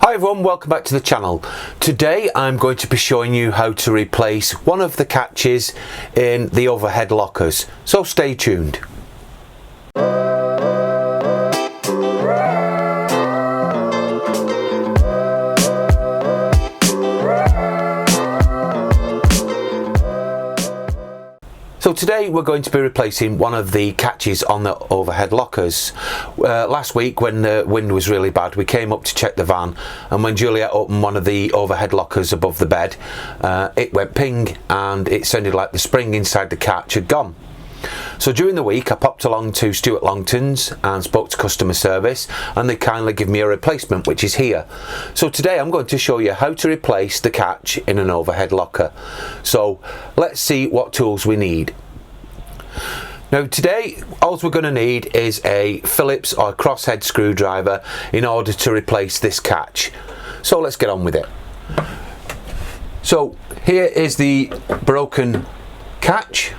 Hi everyone, welcome back to the channel. Today I'm going to be showing you how to replace one of the catches in the overhead lockers, so stay tuned. So today we're going to be replacing one of the catches on the overhead lockers. Last week when the wind was really bad, we came up to check the van, and when Juliet opened one of the overhead lockers above the bed, it went ping and it sounded like the spring inside the catch had gone. So during the week I popped along to Stuart Longton's and spoke to customer service, and they kindly give me a replacement, which is here. So today I'm going to show you how to replace the catch in an overhead locker. So let's see what tools we need. Now today all we're going to need is a Phillips or crosshead screwdriver in order to replace this catch. So let's get on with it. So here is the broken catch.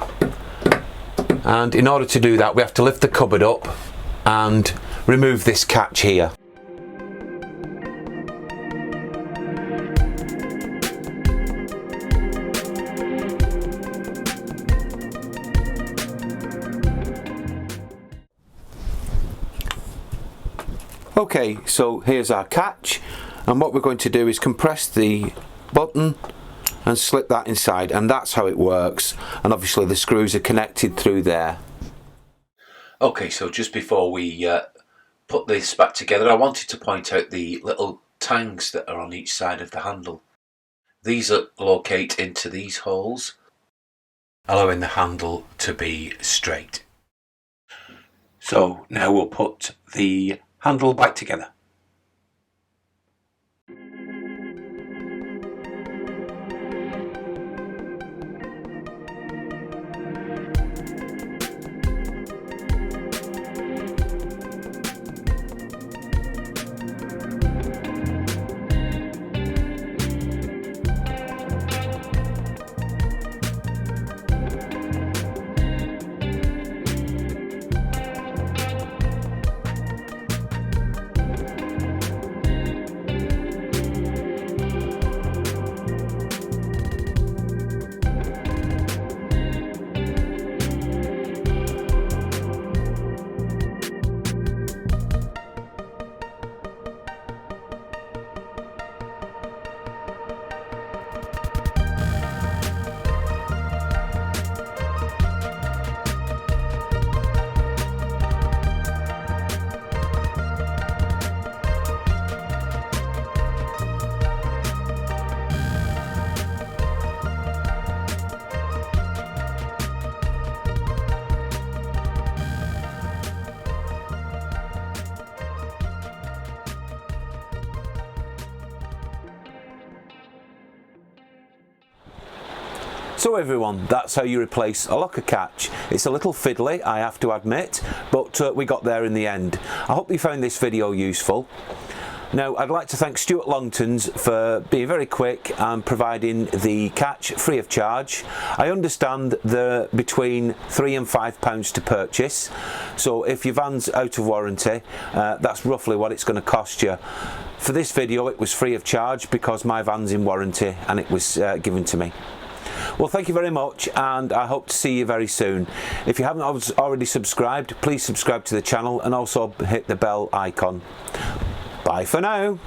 And in order to do that, we have to lift the cupboard up and remove this catch here. Okay, so here's our catch, and what we're going to do is compress the button and slip that inside, and that's how it works. And obviously the screws are connected through there. Okay, so just before we put this back together, I wanted to point out the little tangs that are on each side of the handle. These locate into these holes, allowing the handle to be straight. So now we'll put the handle back together. So everyone, that's how you replace a locker catch. It's a little fiddly, I have to admit, but we got there in the end. I hope you found this video useful. Now I'd like to thank Stuart Longton's for being very quick and providing the catch free of charge. I understand they're between £3 and £5 to purchase, so if your van's out of warranty, that's roughly what it's going to cost you. For this video it was free of charge because my van's in warranty and it was given to me. Well, thank you very much, and I hope to see you very soon. If you haven't already subscribed, please subscribe to the channel and also hit the bell icon. Bye for now.